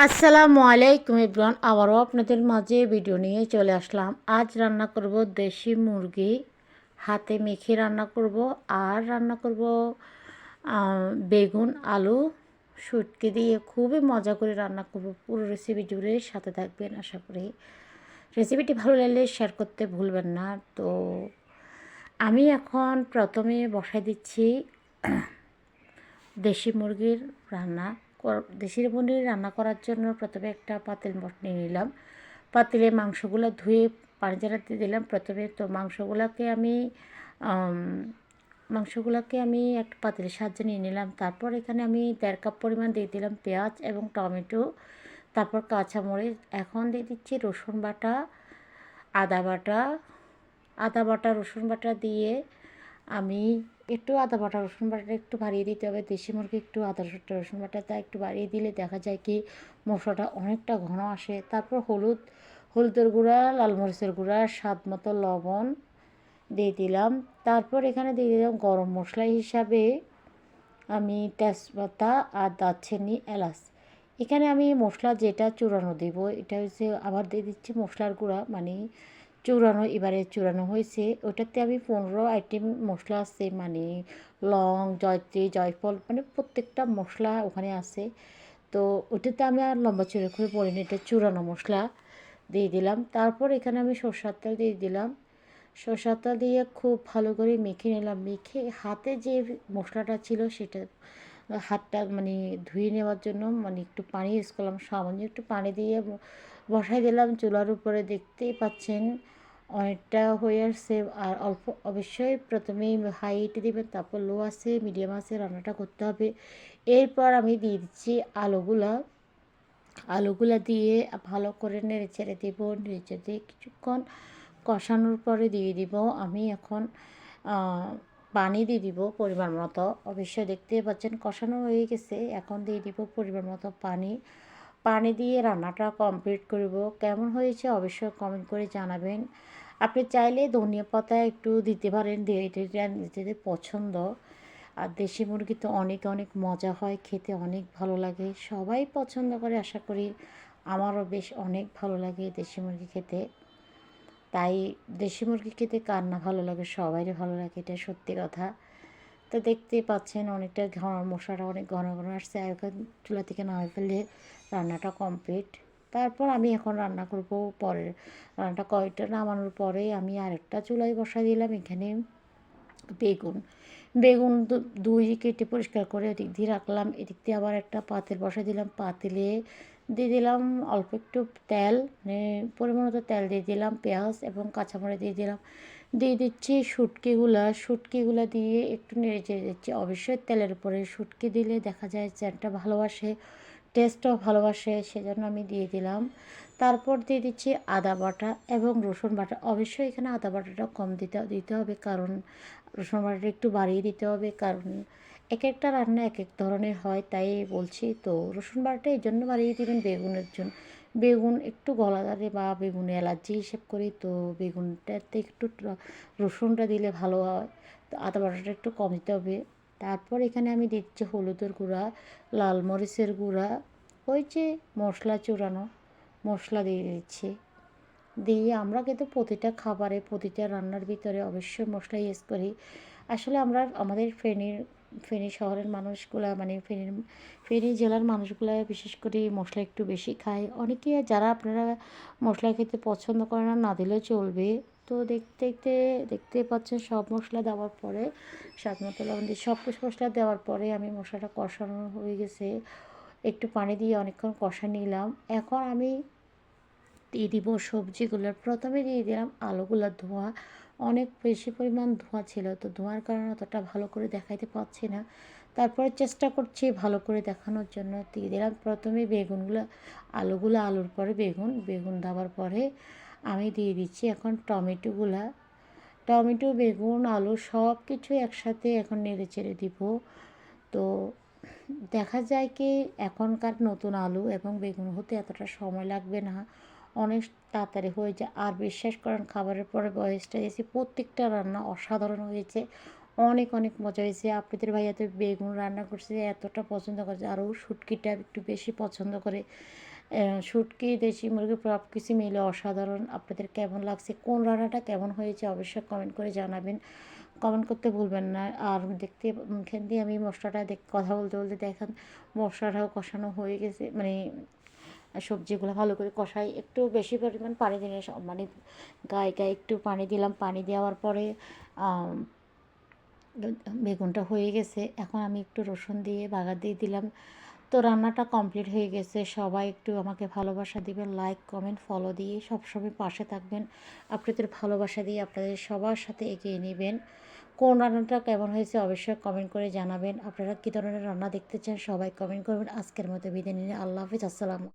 আসসালামু আলাইকুম এভরিওয়ান, আবারও আপনাদের মাঝে ভিডিও নিয়ে চলে আসলাম। আজ রান্না করব দেশি মুরগি, হাতে মেখে রান্না করব। আর রান্না করব বেগুন আলু শুটকি দিয়ে খুবই মজা করে রান্না করব। পুরো রেসিপি জুড়ে সাথে থাকবেন। আশা করি রেসিপিটি ভালো লাগলে শেয়ার করতে ভুলবেন না। তো আমি এখন প্রথমে বসাই দিচ্ছি দেশি মুরগির রান্না। দেশি মুরগির রান্না করার জন্য প্রথমে একটা পাতিল নিয়ে নিলাম। পাতিলে মাংসগুলো ধুয়ে পানি ঝরাতে দিলাম প্রথমে। তো মাংসগুলোকে আমি একটা পাতিলের সাহায্যে নিয়ে নিলাম। তারপর এখানে আমি 1.5 কাপ পরিমাণ দিয়ে দিলাম পেঁয়াজ এবং টমেটো, তারপর কাঁচামরিচ। এখন দিয়ে দিচ্ছি রসুন বাটা, আদা বাটা। রসুন বাটা দিয়ে আমি একটু আদা বাটা রসুন বাটাটা একটু বাড়িয়ে দিতে হবে। দেশি মুরগি একটু আদা রসুন বাটাটা একটু বাড়িয়ে দিলে দেখা যায় কি মশলাটা অনেকটা ঘন আসে। তারপর হলুদের গুঁড়া, লাল মরিচের গুঁড়া, স্বাদ মতো লবণ দিয়ে দিলাম। তারপর এখানে দিয়ে দিলাম গরম মশলা হিসাবে আমি তেজপাতা আর দারচিনি, এলাচ। এখানে আমি মশলা যেটা চূড়ানো দেব, এটা হচ্ছে আবার দিয়ে দিচ্ছি মশলার গুঁড়া, মানে চূড়ানো, এবারে চূড়ানো হয়েছে। ওটাতে আমি 15 আইটেম মশলা আছে, মানে লং, জয়ত্রী, জয়ফল, মানে প্রত্যেকটা মশলা ওখানে আছে। তো ওটাতে আমি আর লম্বা চূড়া করে বলিনি, এটা চূড়ানো মশলা দিয়ে দিলাম। তারপর এখানে আমি সরষের তেল দিয়ে দিলাম। সরষের তেল দিয়ে খুব ভালো করে মেখে নিলাম। মেখে হাতে যে মশলাটা ছিল সেটা হাতটা মানে ধুয়ে নেওয়ার জন্য মানে একটু পানি ইউজ করলাম, সামান্য একটু পানি দিয়ে বসাই দিলাম চুলার উপরে। দেখতেই পাচ্ছেন অনেকটা হয়ে আসছে। আর অল্প অবশ্যই প্রথমেই হাই হিটে দেবেন, তারপর লো আছে মিডিয়াম আছে রান্নাটা করতে হবে। এরপর আমি দিয়ে দিচ্ছি আলুগুলা দিয়ে ভালো করে নেড়ে ছেড়ে দেবো। নেড়ে ছেড়ে দিয়ে কিছুক্ষণ কষানোর পরে দিয়ে দিব আমি এখন পানি দিয়ে দিব পরিমাণ মতো। অবশ্যই দেখতে পাচ্ছেন কষানো হয়ে গেছে, এখন দিয়ে দিব পরিমাণ মতো পানি। পানি দিয়ে রান্নাটা কমপ্লিট করব। কেমন হয়েছে অবশ্যই কমেন্ট করে জানাবেন। আপনি চাইলে ধনিয়া পাতা একটু দিতে পারেন, দিয়ে এটা নিজেদের পছন্দ। আর দেশি মুরগি তো অনেক অনেক মজা হয়, খেতে অনেক ভালো লাগে, সবাই পছন্দ করে আশা করি। আমারও বেশ অনেক ভালো লাগে দেশি মুরগি খেতে। তাই দেশি মুরগি খেতে কার না ভালো লাগে, সবাইরই ভালো লাগে, এটা সত্যি কথা। তো দেখতেই পাচ্ছেন অনেকটা ঘন, মশলাটা অনেক ঘন ঘন আসছে। এখন চুলা থেকে নামিয়ে ফেললে রান্নাটা কমপ্লিট। তারপর আমি এখন রান্না করব পরের রান্নাটা। কয়টা নামানোর পরে আমি আরেকটা চুলায় বসাই দিলাম এখানে বেগুন। বেগুন দুই কেটে পরিষ্কার করে এদিক দিয়ে রাখলাম। এদিক দিয়ে আবার একটা পাতিল বসাই দিলাম। পাতিলে দিয়ে দিলাম অল্প একটু তেল, মানে পরিমাণ মতো তেল দিয়ে দিলাম, পেঁয়াজ এবং কাঁচামরিচ দিয়ে দিলাম। দিয়ে দিচ্ছি শুটকিগুলো দিয়ে একটু নেড়ে চেড়ে দিচ্ছি। অবশ্যই তেলের উপরে শুটকি দিলে দেখা যায় চ্যানটা ভালোবাসে, টেস্টও ভালোবাসে, সেজন্য আমি দিয়ে দিলাম। তারপর দিয়ে দিচ্ছি আদা বাটা এবং রসুন বাটা। অবশ্যই এখানে আদা বাটাটা কম দিতে হবে, কারণ রসুন বাটাটা একটু বাড়িয়ে দিতে হবে, কারণ এক একটা রান্না এক এক ধরনের হয়, তাই বলছি। তো রসুন বাটাটা এই জন্য বাড়িয়ে দেবেন বেগুনের জন্য। বেগুন একটু গলাদারে বা বেগুনে অ্যালার্জি হিসেব করি, তো বেগুনটাতে একটু রসুনটা দিলে ভালো হয়। তো আদা বাটাটা একটু কম দিতে হবে। তারপর এখানে আমি দিচ্ছি হলুদের গুঁড়া, লাল মরিচের গুঁড়া, ওই যে মশলা চূড়ানো মশলা দিয়ে দিচ্ছি। দিয়ে আমরা কিন্তু প্রতিটা খাবারে, প্রতিটা রান্নার ভিতরে অবশ্যই মশলা ইউজ করি। আসলে আমরা আমাদের ফেনী শহরের মানুষগুলা, মানে ফেনী জেলার মানুষগুলা বিশেষ করে মশলা একটু বেশি খায়। অনেকে যারা আপনারা মশলা খেতে পছন্দ করে না, না দিলেও চলবে। তো দেখতে পাচ্ছেন সব মশলা দেওয়ার পরে স্বাদ মতো লবণ দিয়ে সব মশলা দেওয়ার পরে আমি মশলাটা কষানো হয়ে গেছে। একটু পানি দিয়ে অনেকক্ষণ কষা নিলাম। এখন আমি দিয়ে দিব সবজিগুলো। প্রথমে দিয়ে দিলাম আলুগুলোর ধোয়া, অনেক বেশি পরিমাণ ধোঁয়া ছিল, তো ধোঁয়ার কারণে অতটা ভালো করে দেখাইতে পারছি না। তারপরে চেষ্টা করছি ভালো করে দেখানোর জন্য। দিয়ে দিলাম প্রথমে বেগুনগুলো, আলুর পরে বেগুন দেওয়ার পরে আমি দিয়ে দিচ্ছি এখন টমেটো, বেগুন, আলু সব কিছু একসাথে এখন নেড়ে চেড়ে দিব। তো দেখা যায় কি এখনকার নতুন আলু এবং বেগুন হতে এতটা সময় লাগবে না, অনেক তাড়াতাড়ি হয়ে যায়। আর বিশ্বাস করেন খাবারের পরে বয়সটা এসে প্রত্যেকটা রান্না অসাধারণ হয়েছে, অনেক, অনেক মজা হয়েছে। আপনাদের ভাইয়া তো বেগুন রান্না করছে, এতটা পছন্দ করেছে। আর ও শুটকিটা একটু বেশি পছন্দ করে। শুটকি, দেশি মুরগি সব কিছু মিলে অসাধারণ। আপনাদের কেমন লাগছে? কোন রান্নাটা কেমন হয়েছে অবশ্যই কমেন্ট করে জানাবেন। কমেন্ট করতে ভুলবেন না। আর দেখতে এখান দিয়ে আমি মশলাটা কথা বলতে, বলতে দেখেন মশলাটাও কষানো হয়ে গেছে। মানে সবজিগুলো ভালো করে কষাই, একটু বেশি পরিমাণ পানি দিলে মানে গায়ে গায়ে একটু পানি দিলাম। পানি দেওয়ার পরে বেগুনটা হয়ে গেছে। এখন আমি একটু রসুন দিয়ে বাগার দিয়ে দিলাম। তো রান্নাটা কমপ্লিট হয়ে গেছে। সবাই একটু আমাকে ভালোবাসা দিবেন, লাইক কমেন্ট ফলো দিয়ে সবসময় পাশে থাকবেন। আপনাদের ভালোবাসা দিয়ে আপনাদের সবার সাথে এগিয়ে নেবেন। কোন রান্নাটা কেমন হয়েছে অবশ্যই কমেন্ট করে জানাবেন। আপনারা কী ধরনের রান্না দেখতে চান সবাই কমেন্ট করবেন। আজকের মতো বিদায় নিয়ে আল্লাহ হাফিজ, আসসালাম।